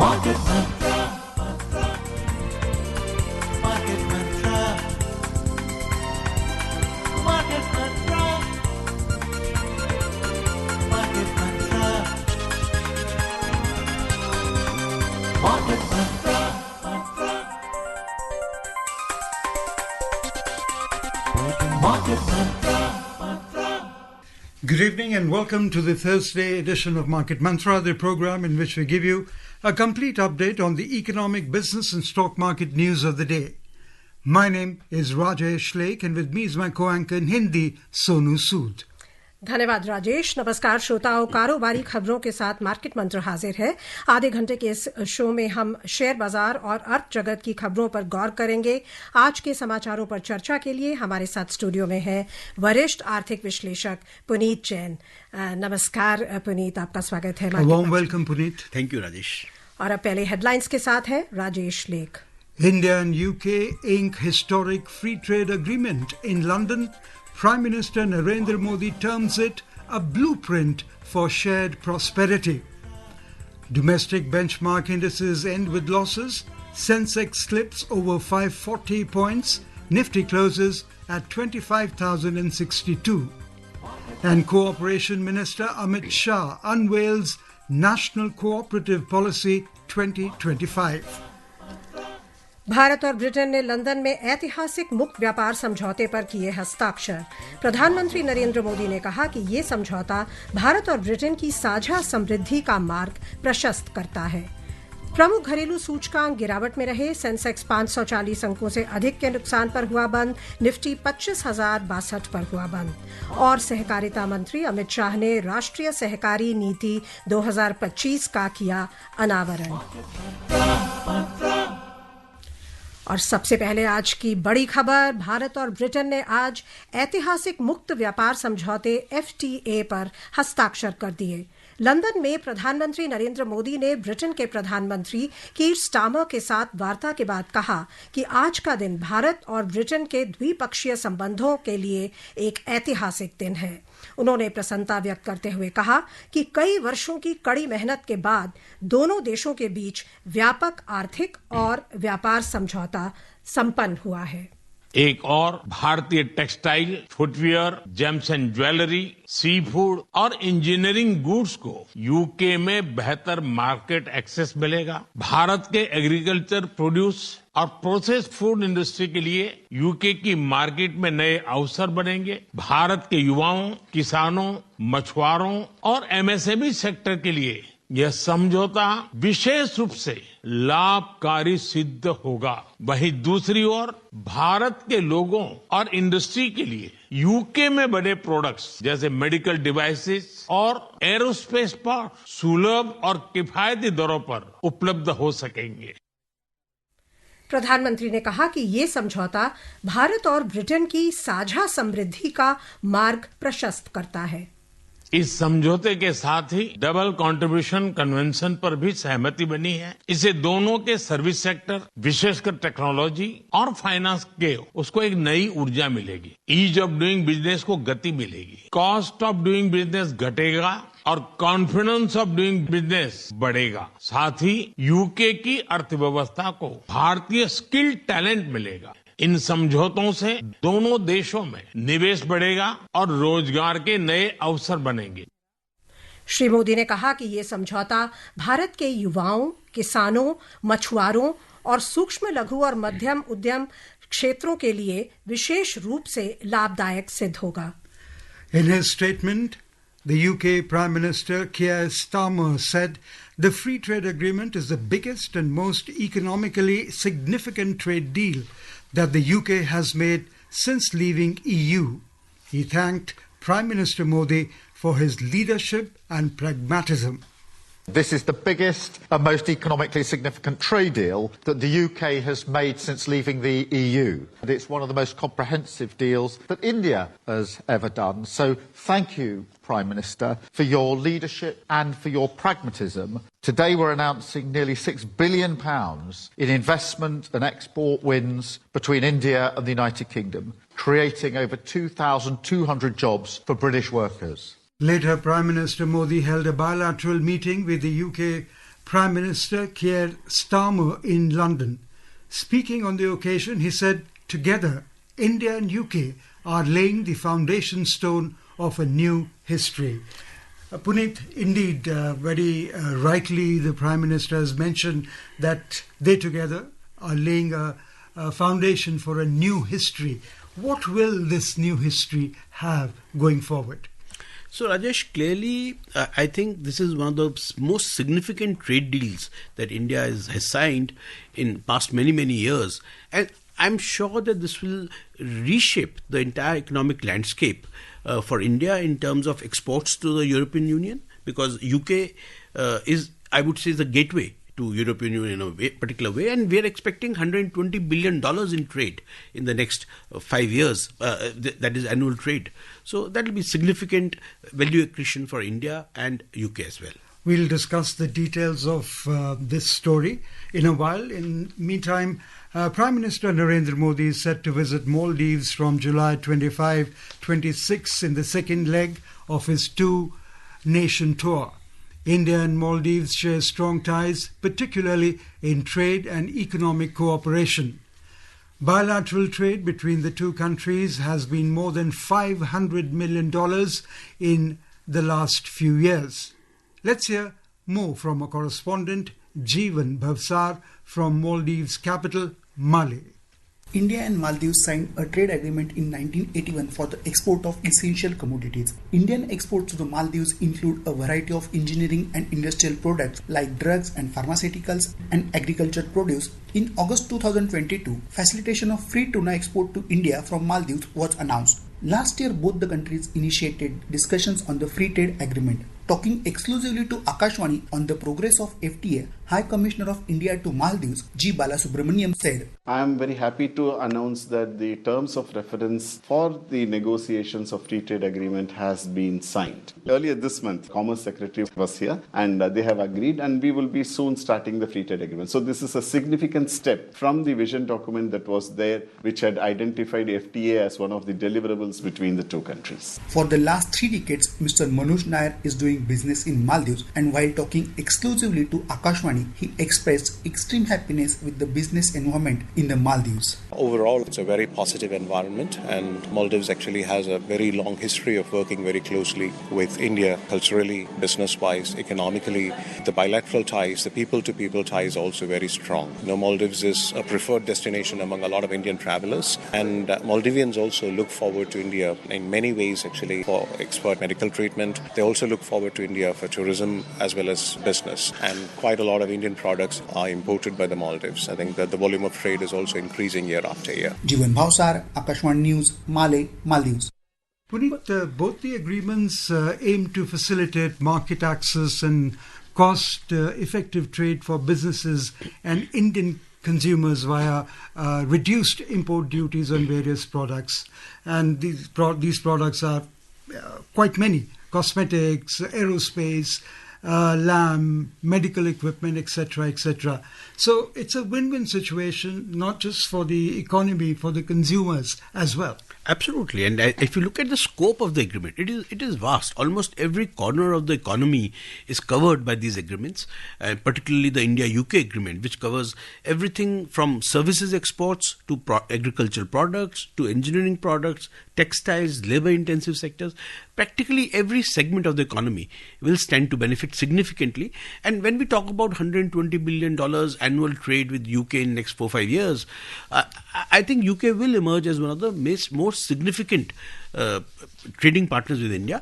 Market Mantra. Market Mantra. Market Mantra. Market Mantra. Market Mantra. Market Mantra. Good evening and welcome to the Thursday edition of Market Mantra, the program in which we give you a complete update on the economic, business and stock market news of the day. My name is Rajesh Lake and with me is my co-anchor in Hindi, Sonu Sood. धन्यवाद राजेश। नमस्कार श्रोताओं, कारोबारी खबरों के साथ market मंत्र हाजिर है। आधे घंटे के इस शो में हम शेयर बाजार और अर्थ जगत की खबरों पर गौर करेंगे। आज के समाचारों पर चर्चा के लिए हमारे साथ स्टूडियो में है वरिष्ठ आर्थिक विश्लेषक पुनीत जैन। नमस्कार पुनीत, आपका स्वागत है। Warm welcome Puneet. Thank you Rajesh. और अब पहले हेडलाइंस के साथ है राजेश लेख। India and UK ink historic free trade agreement in London. Prime Minister Narendra Modi terms it a blueprint for shared prosperity. Domestic benchmark indices end with losses. Sensex slips over 540 points. Nifty closes at 25,062. And Cooperation Minister Amit Shah unveils National Cooperative Policy 2025. Bharat और Britain ने London में ऐतिहासिक मुक्त व्यापार समझौते पर किए हस्ताक्षर। प्रधानमंत्री नरेंद्र मोदी ने कहा कि ये समझौता भारत और ब्रिटेन की साझा समृद्धि का मार्ग प्रशस्त करता है। प्रमुख घरेलू सूचकांक गिरावट में रहे। सेंसेक्स 540 अंकों से अधिक के नुकसान पर हुआ बंद। निफ्टी 25,062 पर हुआ बंद। और सहकारिता मंत्री अमित शाह ने राष्ट्रीय सहकारी नीति 2025 का किया अनावरण। और सबसे पहले आज की बड़ी खबर, भारत और ब्रिटेन ने आज ऐतिहासिक मुक्त व्यापार समझौते FTA पर हस्ताक्षर कर दिए। लंदन में प्रधानमंत्री नरेंद्र मोदी ने ब्रिटेन के प्रधानमंत्री कीर स्टार्मर के साथ वार्ता के बाद कहा कि आज का दिन भारत और ब्रिटेन के द्विपक्षीय संबंधों के लिए एक ऐतिहासिक दिन है। उन्होंने प्रसन्नता व्यक्त करते हुए कहा कि कई वर्षों की कड़ी मेहनत के बाद दोनों देशों के बीच व्यापक आर्थिक और व्यापार समझौता संपन्न हुआ है। एक और भारतीय textile, footwear, gems and jewellery, sea food और इंजीनियरिंग गुड्स को यूके में बेहतर मार्केट एक्सेस मिलेगा। भारत के एग्रीकल्चर प्रोड्यूस और प्रोसेस्ड फूड इंडस्ट्री के लिए यूके की मार्केट में नए अवसर बनेंगे। भारत के युवाओं, किसानों, मछुआरों और MSME सेक्टर के लिए यह समझौता विशेष रूप से लाभकारी सिद्ध होगा। वहीं दूसरी ओर भारत के लोगों और इंडस्ट्री के लिए यूके में बने प्रोडक्ट्स जैसे मेडिकल डिवाइसेस और एरोस्पेस पार्ट सुलभ और किफायती दरों पर उपलब्ध हो सकेंगे। प्रधानमंत्री ने कहा कि ये समझौता भारत और ब्रिटेन की साझा समृद्धि का मार्ग प्रशस्त करता है। इस समझौते के साथ ही डबल कंट्रीब्यूशन कन्वेंशन पर भी सहमति बनी है। इससे दोनों के सर्विस सेक्टर, विशेषकर टेक्नोलॉजी और फाइनेंस के उसको एक नई ऊर्जा मिलेगी। ईज ऑफ डूइंग बिजनेस को गति मिलेगी। कॉस्ट ऑफ डूइंग बिजनेस घटेगा और कॉन्फिडेंस ऑफ डूइंग बिजनेस बढ़ेगा। साथ ही यूके की अर्थव्यवस्था को भारतीय स्किल्ड टैलेंट मिलेगा। इन समझौतों से दोनों देशों में निवेश बढ़ेगा और रोजगार के नए अवसर बनेंगे। श्री मोदी ने कहा कि ये समझौता भारत के युवाओं, किसानों, मछुआरों और सूक्ष्म, लघु और मध्यम उद्यम क्षेत्रों के लिए विशेष रूप से लाभदायक सिद्ध होगा। In his statement, the UK Prime Minister Keir Starmer said the free trade agreement is the biggest and most economically significant trade deal that the UK has made since leaving EU. He thanked Prime Minister Modi for his leadership and pragmatism. This is the biggest and most economically significant trade deal that the UK has made since leaving the EU. And it's one of the most comprehensive deals that India has ever done. So thank you, Prime Minister, for your leadership and for your pragmatism. Today we're announcing nearly £6 billion in investment and export wins between India and the United Kingdom, creating over 2,200 jobs for British workers. Later, Prime Minister Modi held a bilateral meeting with the UK Prime Minister Keir Starmer in London. Speaking on the occasion, he said, "Together, India and UK are laying the foundation stone of a new history." Puneet, indeed, very rightly, the Prime Minister has mentioned that they together are laying a foundation for a new history. What will this new history have going forward? So, Rajesh, clearly, I think this is one of the most significant trade deals that India has signed in past many, many years. And I'm sure that this will reshape the entire economic landscape for India in terms of exports to the European Union, because UK is, I would say, the gateway to European Union in a particular way, and we are expecting $120 billion in trade in the next 5 years. That is annual trade. So that will be significant value accretion for India and UK as well. We'll discuss the details of this story in a while. In the meantime, Prime Minister Narendra Modi is set to visit Maldives from July 25-26 in the second leg of his two-nation tour. India and Maldives share strong ties, particularly in trade and economic cooperation. Bilateral trade between the two countries has been more than $500 million in the last few years. Let's hear more from our correspondent Jeevan Bhavsar from Maldives' capital, Male. India and Maldives signed a trade agreement in 1981 for the export of essential commodities. Indian exports to the Maldives include a variety of engineering and industrial products like drugs and pharmaceuticals and agriculture produce. In August 2022, facilitation of free tuna export to India from Maldives was announced. Last year, both the countries initiated discussions on the free trade agreement. Talking exclusively to Akashvani on the progress of FTA, High Commissioner of India to Maldives, G. Balasubramaniam said, I am very happy to announce that the terms of reference for the negotiations of free trade agreement has been signed. Earlier this month, Commerce Secretary was here and they have agreed, and we will be soon starting the free trade agreement. So this is a significant step from the vision document that was there, which had identified FTA as one of the deliverables between the two countries. For the last 3 decades, Mr. Manoj Nair is doing business in Maldives, and while talking exclusively to Akashvani, he expressed extreme happiness with the business environment in the Maldives. Overall, it's a very positive environment, and Maldives actually has a very long history of working very closely with India, culturally, business-wise, economically. The bilateral ties, the people-to-people ties also very strong. Maldives is a preferred destination among a lot of Indian travelers, and Maldivians also look forward to India in many ways actually for expert medical treatment. They also look forward to India for tourism as well as business, and quite a lot of Indian products are imported by the Maldives. I think that the volume of trade is also increasing year after year. Jeevan Bhavsar, Akashvani News, Male, Maldives. Puneet, both the agreements aim to facilitate market access and cost-effective trade for businesses and Indian consumers via reduced import duties on various products. And these products are quite many: cosmetics, aerospace, lamb, medical equipment, etc., etc. So it's a win-win situation, not just for the economy, for the consumers as well. Absolutely, and if you look at the scope of the agreement, it is vast. Almost every corner of the economy is covered by these agreements, particularly the India-UK agreement, which covers everything from services exports to agricultural products to engineering products, textiles, labor-intensive sectors. Practically every segment of the economy will stand to benefit significantly. And when we talk about $120 billion annual trade with UK in the next 4-5 years, I think UK will emerge as one of the most significant trading partners with India.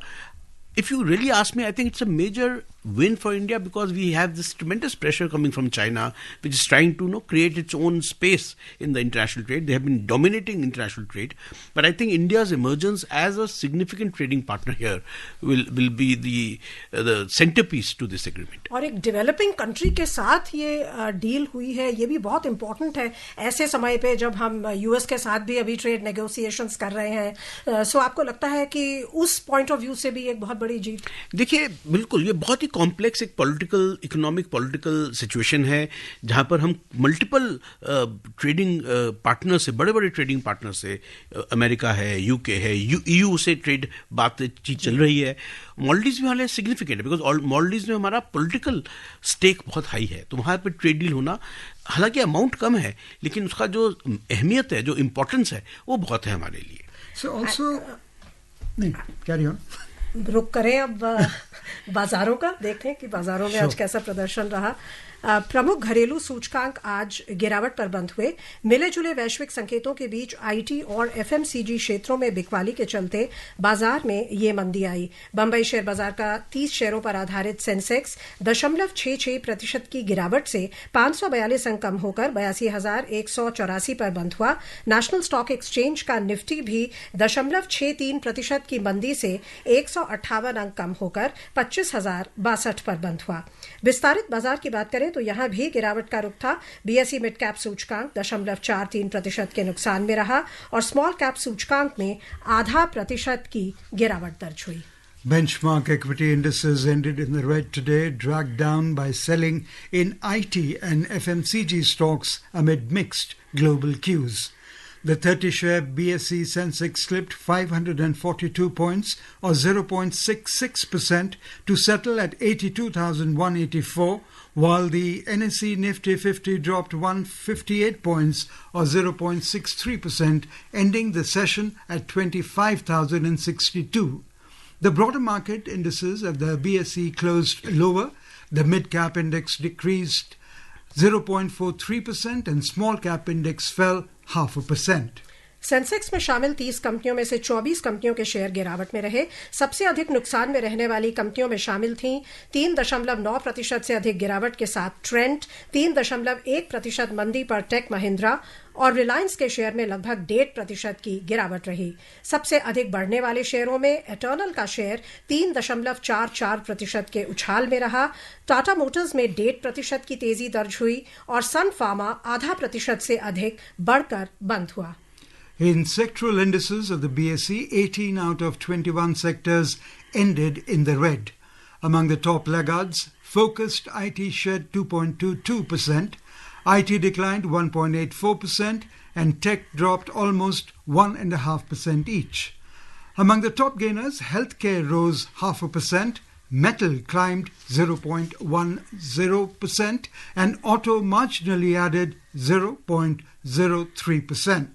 If you really ask me, I think it's a major win for India because we have this tremendous pressure coming from China, which is trying to create its own space in the international trade. They have been dominating international trade, but I think India's emergence as a significant trading partner here will be the centerpiece to this agreement. और एक developing country के साथ ये deal हुई है, ये भी बहुत इम्पोर्टेंट है ऐसे समय पे जब हम यूएस के साथ भी अभी ट्रेड नेगोशिएशंस कर रहे हैं. सो आपको लगता है कि उस पॉइंट ऑफ व्यू से भी एक बहुत बड़ी जीत? देखिए, बिल्कुल ये बहुत ही कॉम्प्लेक्स एक इकोनॉमिक पॉलिटिकल सिचुएशन है जहाँ पर हम मल्टीपल ट्रेडिंग पार्टनर से, बड़े बड़े ट्रेडिंग पार्टनर से, अमेरिका है, यूके है, EU से ट्रेड बातचीत चल रही है। मॉलडीव्स में हाल सिग्निफिकेंट है बिकॉज मॉलडीव्स में हमारा पॉलिटिकल स्टेक बहुत हाई है, तो वहाँ पर ट्रेड डील होना, हालांकि अमाउंट कम है लेकिन उसका जो अहमियत है, जो इम्पोर्टेंस है, वो बहुत है हमारे लिए। So also, नहीं, carry on. रुक करें अब बाजारों का, देखें कि बाजारों में आज कैसा प्रदर्शन रहा। प्रमुख घरेलू सूचकांक आज गिरावट पर बंद हुए। मिले जुले वैश्विक संकेतों के बीच आईटी और FMCG क्षेत्रों में बिकवाली के चलते बाजार में ये मंदी आई। बंबई शेयर बाजार का 30 शेयरों पर आधारित सेंसेक्स 0.66% की गिरावट से 542 अंक कम होकर 82,184 पर बंद हुआ। नेशनल स्टॉक एक्सचेंज का निफ्टी भी 0.63% की मंदी से 158 अंक कम होकर 25,062 पर बंद हुआ। विस्तारित बाजार की बात करें तो यहां भी गिरावट का रुख था। BSE मिड कैप सूचकांक 0.43% के नुकसान में रहा और स्मॉल कैप सूचकांक में 0.5% की गिरावट दर्ज हुई। Benchmark equity indices ended in the red today, dragged down by selling in IT and FMCG stocks amid mixed global cues. The 30-share BSE Sensex slipped 542 points or 0.66% to settle at 82,184, while the NSE Nifty 50 dropped 158 points or 0.63%, ending the session at 25,062. The broader market indices of the BSE closed lower. The mid-cap index decreased 0.43% and small-cap index fell 0.5%. Sensex में शामिल 30 कंपनियों में से 24 कंपनियों के share गिरावट में रहे। सबसे अधिक नुकसान में रहने वाली कंपनियों में शामिल थीं 3.9% से अधिक गिरावट के साथ ट्रेंट, 3.1% मंदी पर टेक महिंद्रा और रिलायंस के शेयर में लगभग 1.5% की गिरावट रही। सबसे अधिक बढ़ने वाले शेयरों में एटर्नल का शेयर 3.44% के उछाल में रहा। टाटा मोटर्स में 1.5% की तेजी दर्ज हुई और सन फार्मा 0.5% से अधिक बढ़कर बंद हुआ। In sectoral indices of the BSE, 18 out of 21 sectors ended in the red. Among the top laggards, focused IT shed 2.22%, IT declined 1.84%, and tech dropped almost 1.5% each. Among the top gainers, healthcare rose 0.5%, metal climbed 0.10%, and auto marginally added 0.03%.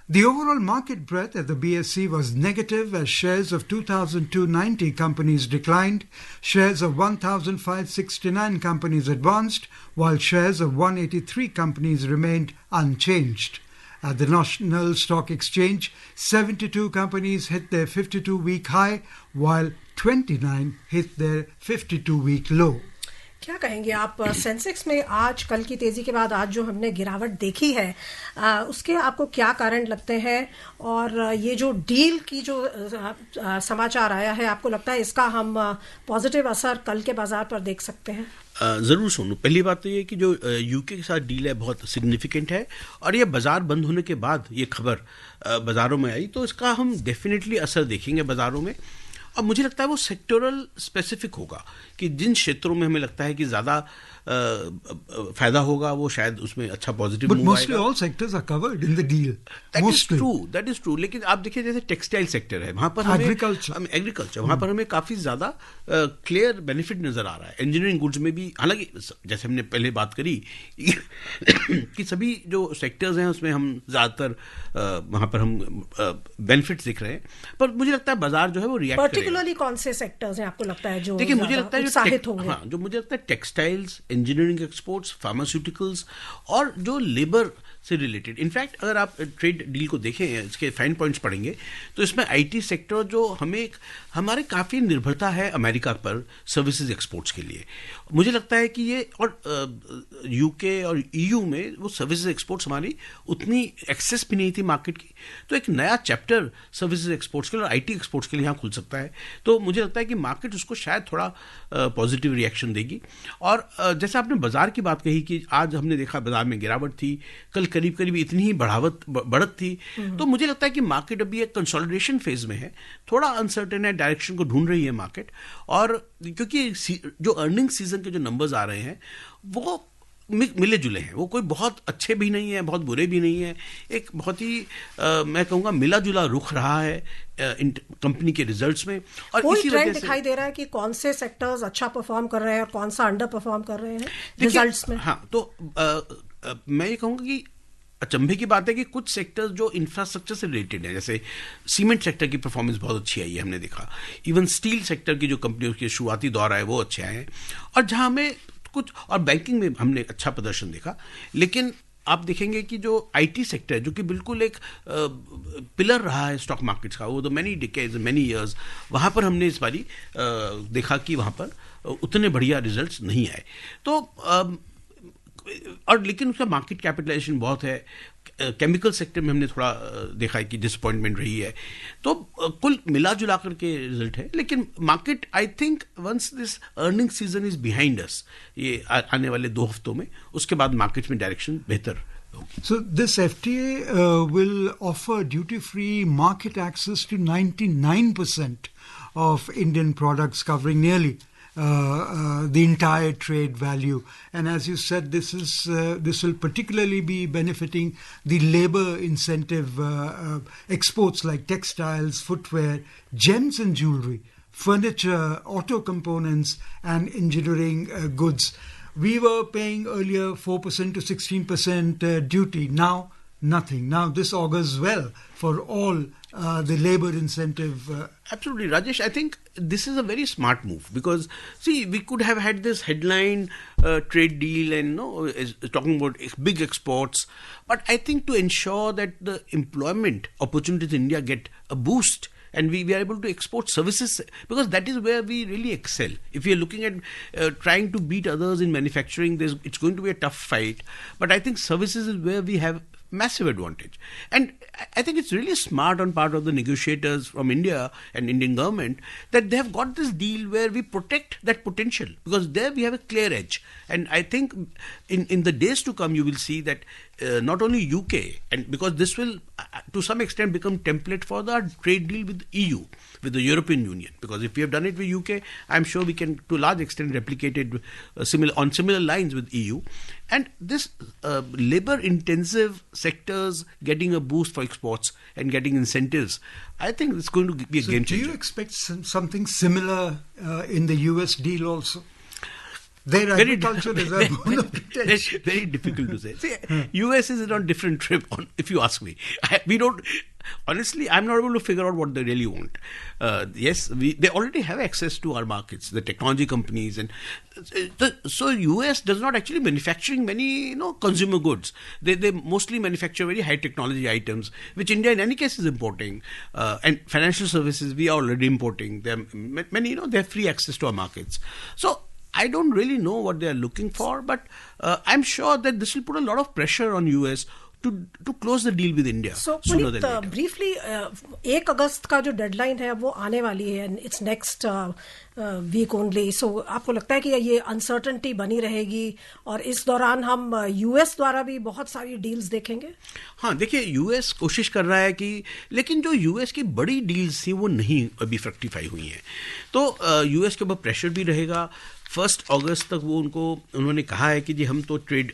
The overall market breadth at the BSE was negative as shares of 2,290 companies declined, shares of 1,569 companies advanced, while shares of 183 companies remained unchanged. At the National Stock Exchange, 72 companies hit their 52-week high, while 29 hit their 52-week low. क्या कहेंगे आप Sensex में आज कल की तेजी के बाद आज जो हमने गिरावट देखी है उसके आपको क्या कारण लगते हैं और ये जो डील की जो समाचार आया है आपको लगता है इसका हम पॉजिटिव असर कल के बाजार पर देख सकते हैं? ज़रूर सुनो। पहली बात तो ये कि जो यूके के साथ डील है बहुत सिग्निफिकेंट है और ये बाजार बंद होने के बाद ये खबर बाज़ारों में आई तो इसका हम डेफिनेटली असर देखेंगे बाज़ारों में। अब मुझे लगता है वो सेक्टोरल स्पेसिफिक होगा कि जिन क्षेत्रों में हमें लगता है कि ज़्यादा फायदा होगा वो शायद उसमें अच्छा पॉजिटिव मूव आएगा। But mostly all sectors are covered in the deal. That is true. लेकिन आप देखिए जैसे टेक्सटाइल सेक्टर है वहाँ पर हमें एग्रीकल्चर वहाँ पर हमें काफ़ी ज़्यादा क्लियर बेनिफिट नज़र आ रहा है। इंजीनियरिंग गुड्स में भी हालांकि जैसे हमने पहले बात करी कि सभी जो सेक्टर्स हैं उसमें हम ज़्यादातर वहाँ पर हम बेनिफिट्स दिख रहे हैं पर मुझे लगता है बाजार जो है वो रिएक्ट पर्टिकुलरली कौन से सेक्टर्स हैं आपको लगता है जो देखिए मुझे लगता है जो मुझे लगता है टेक्सटाइल्स, इंजीनियरिंग एक्सपोर्ट्स, फार्मास्यूटिकल्स और जो लेबर से रिलेटेड। इनफैक्ट अगर आप ट्रेड डील को देखें इसके फाइन पॉइंट्स पढ़ेंगे तो इसमें आईटी सेक्टर जो हमारे काफ़ी निर्भरता है अमेरिका पर सर्विसेज एक्सपोर्ट्स के लिए। मुझे लगता है कि ये और यूके और ईयू में वो सर्विसेज एक्सपोर्ट्स हमारी उतनी एक्सेस भी नहीं थी मार्केट की, तो एक नया चैप्टर सर्विसेज एक्सपोर्ट्स के लिए और आईटी एक्सपोर्ट्स के लिए यहाँ खुल सकता है। तो मुझे लगता है कि मार्केट उसको शायद थोड़ा पॉजिटिव रिएक्शन देगी। और जैसे आपने बाजार की बात कही कि आज हमने देखा बाजार में गिरावट थी, कल करीब करीब इतनी ही बढ़त थी। तो मुझे लगता है कि मार्केट अभी एक कंसोलिडेशन फेज में है, थोड़ा अनसर्टेन है, डायरेक्शन को ढूंढ रही है मार्केट। और क्योंकि जो अर्निंग सीजन के जो नंबर्स आ रहे हैं वो मिले जुले हैं, वो कोई बहुत अच्छे भी नहीं है, बहुत बुरे भी नहीं है, एक बहुत ही मैं कहूँगा मिला जुला रुख रहा है कंपनी के रिजल्ट्स में। और कोई इसी ट्रेंड वजह से दिखाई दे रहा है कि कौन से सेक्टर्स अच्छा परफॉर्म कर रहे हैं और कौन सा अंडर परफॉर्म कर रहे हैं रिजल्ट्स में? हाँ, तो मैं ये कहूँगा कि अचंभे की बात है कि कुछ सेक्टर्स जो इंफ्रास्ट्रक्चर से रिलेटेड है, जैसे सीमेंट सेक्टर की परफॉर्मेंस बहुत अच्छी आई है, हमने देखा। इवन स्टील सेक्टर की जो कंपनियों के शुरुआती दौर आए वो अच्छे आए हैं, और जहाँ हमें कुछ, और बैंकिंग में हमने अच्छा प्रदर्शन देखा। लेकिन आप देखेंगे कि जो आईटी सेक्टर है, जो कि बिल्कुल एक पिलर रहा है स्टॉक मार्केट्स का, वो तो मैनी डिकेड्स, मैनी ईयर्स, वहाँ पर हमने इस बारी देखा कि वहाँ पर उतने बढ़िया रिजल्ट्स नहीं आए। तो और लेकिन उसका मार्केट कैपिटलाइजेशन बहुत है। केमिकल सेक्टर में हमने थोड़ा देखा है कि डिसअपॉइंटमेंट रही है। तो कुल मिला जुला करके रिजल्ट है, लेकिन market I think once this earning season is behind us, ये आने वाले 2 हफ्तों में, उसके बाद मार्केट में डायरेक्शन बेहतर होगी। So this FTA will offer duty-free market access to 99% of Indian products, covering nearly the entire trade value. And as you said, this will particularly be benefiting the labor incentive exports like textiles, footwear, gems and jewelry, furniture, auto components and engineering goods. We were paying earlier 4% to 16% duty. Now nothing. Now this augurs well for all the labor incentive. Absolutely, Rajesh. I think this is a very smart move, because see, we could have had this headline trade deal and talking about big exports, but I think to ensure that the employment opportunities in India get a boost, and we are able to export services, because that is where we really excel. If we are looking at trying to beat others in manufacturing, it's going to be a tough fight. But I think services is where we have massive advantage. And I think it's really smart on part of the negotiators from India and Indian government that they have got this deal where we protect that potential, because there we have a clear edge. And I think in the days to come, you will see that not only UK, and because this will to some extent become template for the trade deal with EU, with the European Union, because if we have done it with UK, I'm sure we can to a large extent replicate it on similar lines with EU. And this labor intensive sectors getting a boost for exports and getting incentives, I think it's going to be a game changer. Do you expect something similar in the US deal also? Their agriculture is a bone of contention. Very difficult to say. See, US is on different trip, if you ask me. We don't. Honestly, I'm not able to figure out what they really want. Yes, they already have access to our markets, the technology companies, and so US does not actually manufacturing many consumer goods. They mostly manufacture very high technology items, which India in any case is importing, and financial services we are already importing. There are many, they have free access to our markets. So I don't really know what they are looking for, but I'm sure that this will put a lot of pressure on US to close the deal with India. So Puneet, briefly, 1 अगस्त का जो deadline है वो आने वाली है, and it's next week only. So आपको लगता है कि ये अनसर्टेनिटी बनी रहेगी और इस दौरान हम यूएस द्वारा भी बहुत सारी डील्स देखेंगे? हाँ, देखिए, यूएस कोशिश कर रहा है कि, लेकिन जो यूएस की बड़ी डील्स थी वो नहीं अभी फ्रक्टिफाई हुई हैं, तो यूएस के ऊपर प्रेशर भी रहेगा। 1 अगस्त तक उन्होंने कहा है कि जी हम तो ट्रेड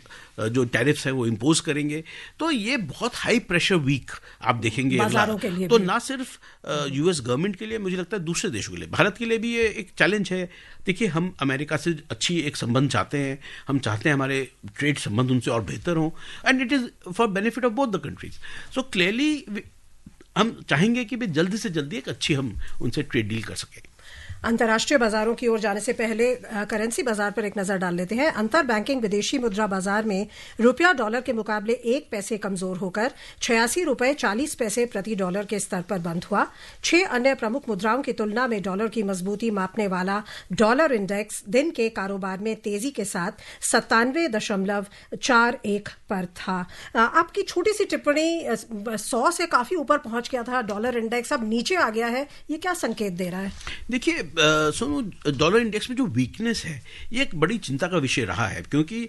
जो टैरिफ्स है वो इम्पोज करेंगे, तो ये बहुत हाई प्रेशर वीक आप देखेंगे बाजारों के लिए, तो ना सिर्फ यूएस गवर्नमेंट के लिए, मुझे लगता है दूसरे देशों के लिए, भारत के लिए भी ये एक चैलेंज है। देखिए, हम अमेरिका से अच्छी एक संबंध चाहते हैं, हम चाहते हैं हमारे ट्रेड संबंध उनसे और बेहतर हों, and it is for benefit of both the countries. So clearly हम चाहेंगे कि जल्दी से जल्दी एक अच्छी हम उनसे ट्रेड डील कर सकें। अंतर्राष्ट्रीय बाजारों की ओर जाने से पहले करेंसी बाजार पर एक नजर डाल लेते हैं। अंतर बैंकिंग विदेशी मुद्रा बाजार में रुपया डॉलर के मुकाबले 1 पैसे कमजोर होकर 86 रुपये 40 पैसे प्रति डॉलर के स्तर पर बंद हुआ। 6 अन्य प्रमुख मुद्राओं की तुलना में डॉलर की मजबूती मापने वाला डॉलर इंडेक्स दिन के कारोबार में तेजी के साथ 97.41 पर था। आपकी छोटी सी टिप्पणी, 100 से काफी ऊपर पहुंच गया था डॉलर इंडेक्स, अब नीचे आ गया है, ये क्या संकेत दे रहा है? देखिए, सोनू, डॉलर इंडेक्स में जो वीकनेस है ये एक बड़ी चिंता का विषय रहा है, क्योंकि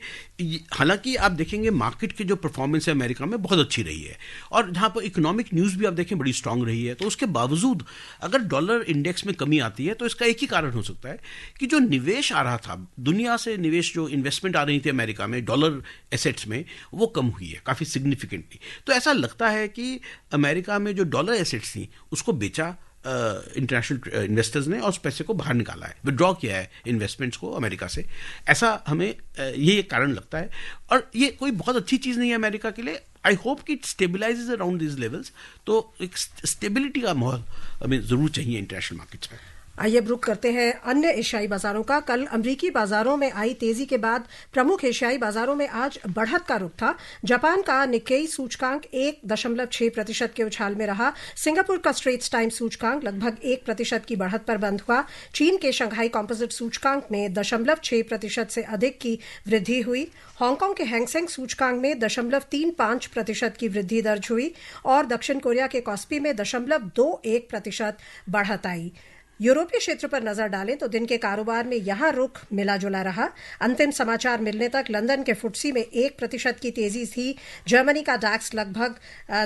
हालांकि आप देखेंगे मार्केट की जो परफॉर्मेंस है अमेरिका में बहुत अच्छी रही है, और जहां पर इकोनॉमिक न्यूज़ भी आप देखें बड़ी स्ट्रांग रही है, तो उसके बावजूद अगर डॉलर इंडेक्स में कमी आती है तो इसका एक ही कारण हो सकता है कि जो निवेश आ रहा था दुनिया से, निवेश जो इन्वेस्टमेंट आ रही थी अमेरिका में डॉलर एसेट्स में, वो कम हुई है काफ़ी सिग्निफिकेंटली। तो ऐसा लगता है कि अमेरिका में जो डॉलर एसेट्स थी उसको बेचा इंटरनेशनल इन्वेस्टर्स ने और उस पैसे को बाहर निकाला है, विड्रॉ किया है इन्वेस्टमेंट्स को अमेरिका से। ऐसा हमें ये एक कारण लगता है, और ये कोई बहुत अच्छी चीज़ नहीं है अमेरिका के लिए। आई होप कि it stabilises around this levels, तो एक स्टेबिलिटी का माहौल हमें ज़रूर चाहिए इंटरनेशनल मार्केट्स में। आइए रुख करते हैं अन्य एशियाई बाजारों का। कल अमरीकी बाजारों में आई तेजी के बाद प्रमुख एशियाई बाजारों में आज बढ़त का रुख था। जापान का निक्केई सूचकांक 1.6% के उछाल में रहा। सिंगापुर का स्ट्रेट्स टाइम्स सूचकांक लगभग 1% की बढ़त पर बंद हुआ। चीन के शंघाई कॉम्पोजिट सूचकांक में 0.6% से अधिक की वृद्धि हुई। हांगकांग के हैंगसेंग सूचकांक में 0.35% की वृद्धि दर्ज हुई और दक्षिण कोरिया के कॉस्पी में 0.21% बढ़त आई। यूरोपीय क्षेत्र पर नजर डालें तो दिन के कारोबार में यहां रुख मिला जुला रहा। अंतिम समाचार मिलने तक लंदन के फुटसी में 1% की तेजी थी। जर्मनी का डैक्स लगभग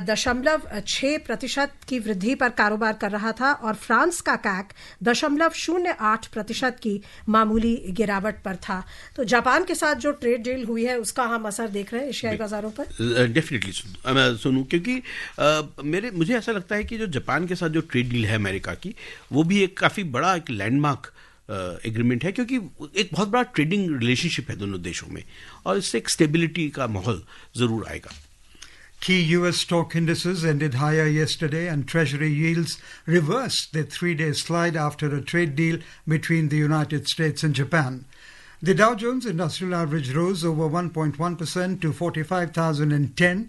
0.6% की वृद्धि पर कारोबार कर रहा था और फ्रांस का कैक 0.08% की मामूली गिरावट पर था। तो जापान के साथ जो ट्रेड डील हुई है उसका हम असर देख रहे हैं एशियाई बाजारों पर। डेफिनेटली सुनूं, क्योंकि मुझे ऐसा लगता है कि जो जापान के साथ जो ट्रेड डील है अमेरिका की, वो भी एक काफ़ी बड़ा एक लैंडमार्क एग्रीमेंट है, क्योंकि एक बहुत बड़ा ट्रेडिंग रिलेशनशिप है दोनों देशों में, और इससे एक स्टेबिलिटी का माहौल जरूर आएगा। Key US stock indices ended higher yesterday and Treasury yields reversed their three-day slide after a trade deal between the United States and Japan. The Dow Jones Industrial Average rose over 1.1% to 45,010.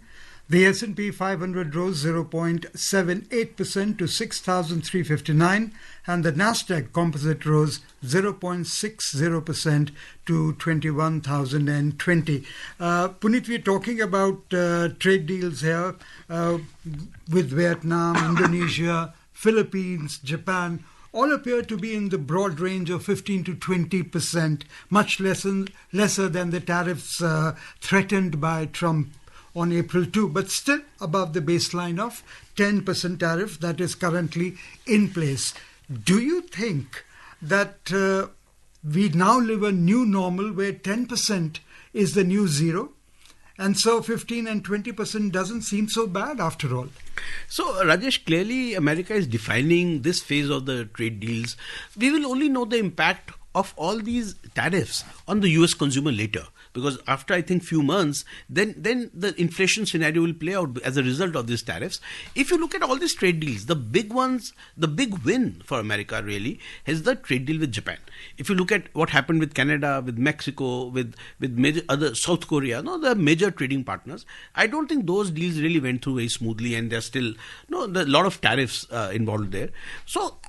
The S&P 500 rose 0.78% to 6,359, and the Nasdaq Composite rose 0.60% to 21,020. Puneet, we're talking about trade deals here with Vietnam, Indonesia, Philippines, Japan. All appear to be in the broad range of 15 to 20%, much lesser than the tariffs threatened by Trump on April 2, but still above the baseline of 10% tariff that is currently in place. Do you think that we now live a new normal where 10% is the new zero? And so 15 and 20% doesn't seem so bad after all. So, Rajesh, clearly America is defining this phase of the trade deals. We will only know the impact of all these tariffs on the US consumer later, because after I think few months, then the inflation scenario will play out as a result of these tariffs. If you look at all these trade deals, the big ones, the big win for America really is the trade deal with Japan. If you look at what happened with Canada, with Mexico, with major other South Korea, the major trading partners, I don't think those deals really went through very smoothly, and there's still a lot of tariffs involved there. So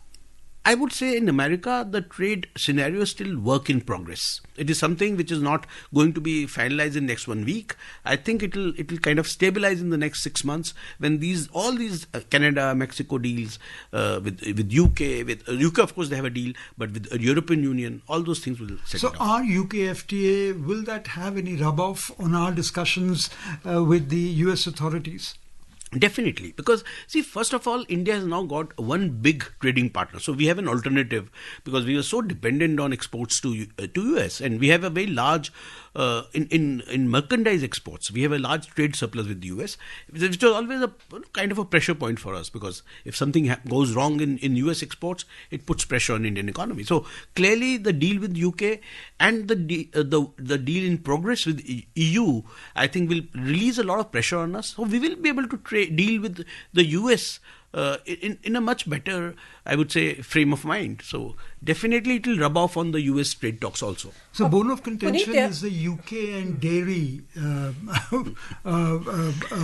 I would say in America, the trade scenario is still work in progress. It is something which is not going to be finalized in next 1 week. I think it will kind of stabilize in the next 6 months when all these Canada, Mexico deals with UK, UK of course they have a deal, but with European Union, all those things will settle down. So our UK FTA, will that have any rub off on our discussions with the US authorities? Definitely, because see, first of all, India has now got one big trading partner, so we have an alternative, because we were so dependent on exports to US, and we have a very large in merchandise exports. We have a large trade surplus with the US, which was always a kind of a pressure point for us, because if something goes wrong in US exports, it puts pressure on Indian economy. So clearly, the deal with UK and the deal in progress with EU, I think, will release a lot of pressure on us. So we will be able to deal with the US in a much better, I would say, frame of mind. So definitely it will rub off on the US trade talks also. So bone of contention is the UK and dairy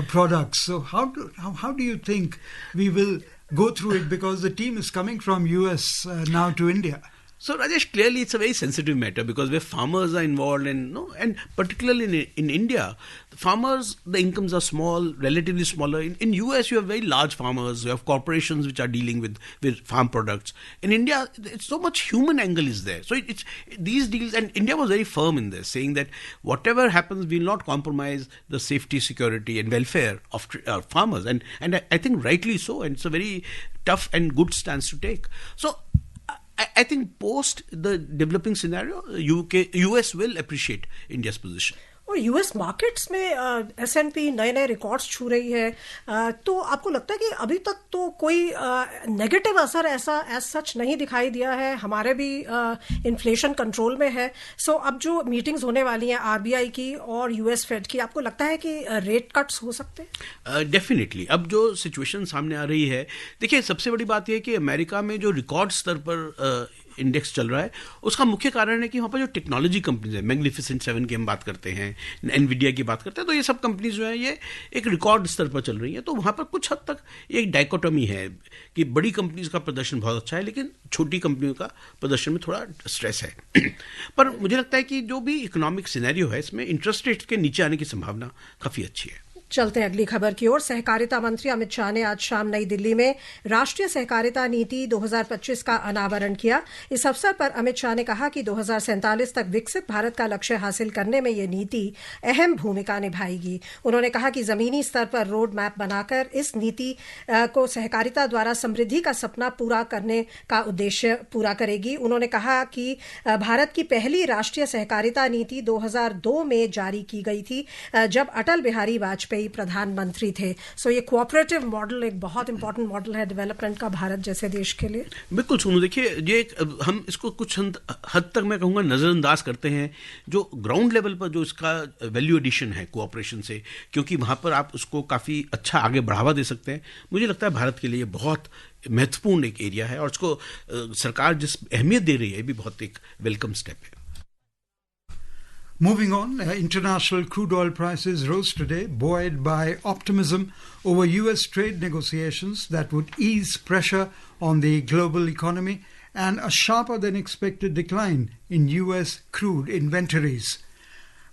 products. So how do you think we will go through it, because the team is coming from US now to India? So Rajesh, clearly it's a very sensitive matter because where farmers are involved and particularly in India, the farmers, the incomes are small, relatively smaller. In US you have very large farmers, you have corporations which are dealing with farm products. In India, it's so much human angle is there. So it's these deals, and India was very firm in this, saying that whatever happens, we will not compromise the safety, security and welfare of farmers. And I think rightly so, and it's a very tough and good stance to take. So I think post the developing scenario, US will appreciate India's position. और US markets में S&P नए records छू रही है, तो आपको लगता है कि अभी तक तो कोई नेगेटिव असर ऐसा एज सच नहीं दिखाई दिया है, हमारे भी इन्फ्लेशन कंट्रोल में है. सो अब जो मीटिंग्स होने वाली हैं आरबीआई की और यूएस फेड की, आपको लगता है कि रेट कट्स हो सकते हैं? डेफिनेटली. अब जो सिचुएशन सामने आ रही है, देखिए सबसे बड़ी बात यह है कि अमेरिका में जो रिकॉर्ड स्तर पर इंडेक्स चल रहा है, उसका मुख्य कारण है कि वहाँ पर जो टेक्नोलॉजी कंपनीज है, मैग्निफिसेंट 7 की हम बात करते हैं, एनवीडिया की बात करते हैं, तो ये सब कंपनीज जो है ये एक रिकॉर्ड स्तर पर चल रही हैं. तो वहाँ पर कुछ हद तक एक डाइकोटोमी है कि बड़ी कंपनीज का प्रदर्शन बहुत अच्छा है, लेकिन छोटी कंपनियों का प्रदर्शन में थोड़ा स्ट्रेस है. पर मुझे लगता है कि जो भी इकोनॉमिक सिनेरियो है, इसमें इंटरेस्ट रेट के नीचे आने की संभावना काफ़ी अच्छी है. चलते हैं अगली खबर की ओर. सहकारिता मंत्री अमित शाह ने आज शाम नई दिल्ली में राष्ट्रीय सहकारिता नीति 2025 का अनावरण किया. इस अवसर पर अमित शाह ने कहा कि 2047 तक विकसित भारत का लक्ष्य हासिल करने में ये नीति अहम भूमिका निभाएगी. उन्होंने कहा कि जमीनी स्तर पर रोड मैप बनाकर इस नीति को सहकारिता द्वारा समृद्धि का सपना पूरा करने का उद्देश्य पूरा करेगी. उन्होंने कहा कि भारत की पहली राष्ट्रीय सहकारिता नीति 2002 में जारी की गई थी, जब अटल बिहारी वाजपेयी प्रधानमंत्री थे. सो ये कोऑपरेटिव मॉडल एक बहुत इंपॉर्टेंट मॉडल है डेवलपमेंट का भारत जैसे देश के लिए. बिल्कुल सुनो, देखिए ये हम इसको कुछ हद तक मैं कहूँगा नज़रअंदाज करते हैं जो ग्राउंड लेवल पर जो इसका वैल्यू एडिशन है कोऑपरेशन से, क्योंकि वहाँ पर आप उसको काफ़ी अच्छा आगे बढ़ावा दे सकते हैं. मुझे लगता है भारत के लिए बहुत महत्वपूर्ण एक एरिया है और उसको सरकार जिस अहमियत दे रही है भी बहुत एक वेलकम स्टेप है. Moving on, international crude oil prices rose today, buoyed by optimism over US trade negotiations that would ease pressure on the global economy and a sharper than expected decline in US crude inventories.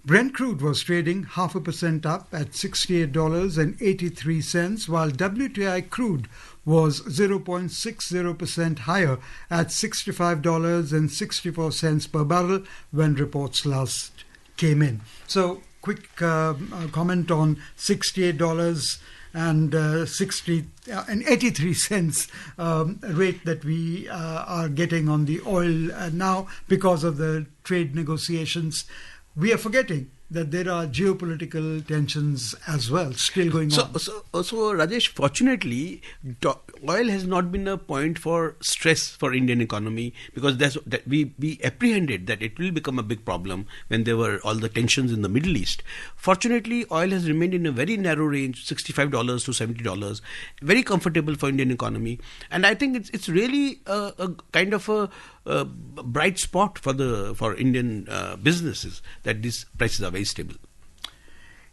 Brent crude was trading 0.5% up at $68.83, while WTI crude was 0.60% higher at $65.64 per barrel when reports last came in. So, quick comment on $68 and 83 cents rate that we are getting on the oil now because of the trade negotiations. We are forgetting that there are geopolitical tensions as well still going on. So Rajesh, fortunately, oil has not been a point for stress for Indian economy because we apprehended that it will become a big problem when there were all the tensions in the Middle East. Fortunately, oil has remained in a very narrow range, $65 to $70, very comfortable for Indian economy. And I think it's really a kind of a bright spot for Indian businesses that these prices are very stable.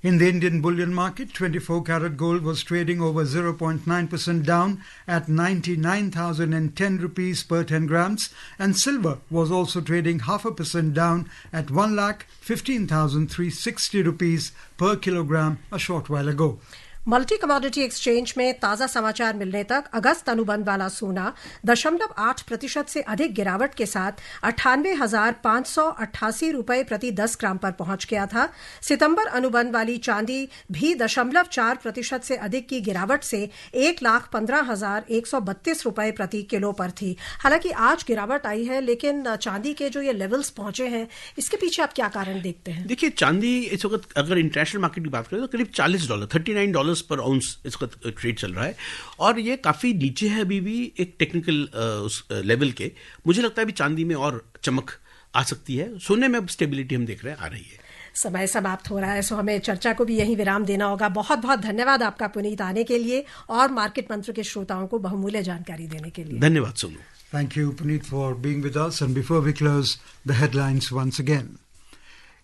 In the Indian bullion market, 24-karat gold was trading over 0.9% down at 99,010 rupees per 10 grams, and silver was also trading 0.5% down at 1,15,360 rupees per kilogram a short while ago. Multi commodity exchange में ताज़ा समाचार मिलने तक अगस्त अनुबंध वाला सोना 0.8% से अधिक गिरावट के साथ 98,588 रुपये प्रति 10 ग्राम पर पहुंच गया था. सितंबर अनुबंध वाली चांदी भी 0.4% से अधिक की गिरावट से 1,15,132 रुपये प्रति किलो पर थी. हालांकि आज गिरावट आई है, लेकिन चांदी के जो ये लेवल्स पहुंचे हैं, इसके पीछे आप क्या कारण देखते हैं? देखिए, चांदी इस वक्त अगर इंटरनेशनल मार्केट की बात करें तो करीब $40, $39 पर आउंस इसका ट्रेड चल रहा है और ये काफी नीचे है अभी भी एक टेक्निकल उस लेवल के. मुझे लगता है अभी चांदी में और चमक आ सकती है. सोने में अब स्टेबिलिटी हम देख रहे हैं आ रही है. समय समाप्त हो रहा है, सो हमें चर्चा को भी यहीं विराम देना होगा. बहुत बहुत धन्यवाद आपका पुनीत आने के लिए और मार्केट मंत्र के श्रोताओं को बहुमूल्य जानकारी देने के लिए. धन्यवाद Sonu. Thank you, Puneet, for being with us. And before we close, the headlines once again.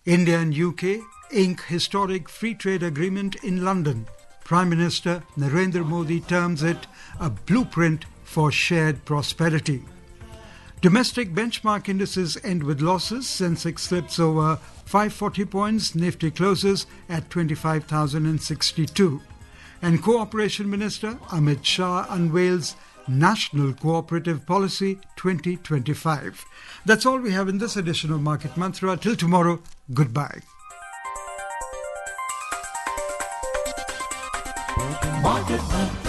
India and UK ink historic free trade agreement in London. Prime Minister Narendra Modi terms it a blueprint for shared prosperity. Domestic benchmark indices end with losses. Sensex slips over 540 points. Nifty closes at 25,062. And Cooperation Minister Amit Shah unveils National Cooperative Policy 2025. That's all we have in this edition of Market Mantra. Till tomorrow, goodbye. Market Mantra.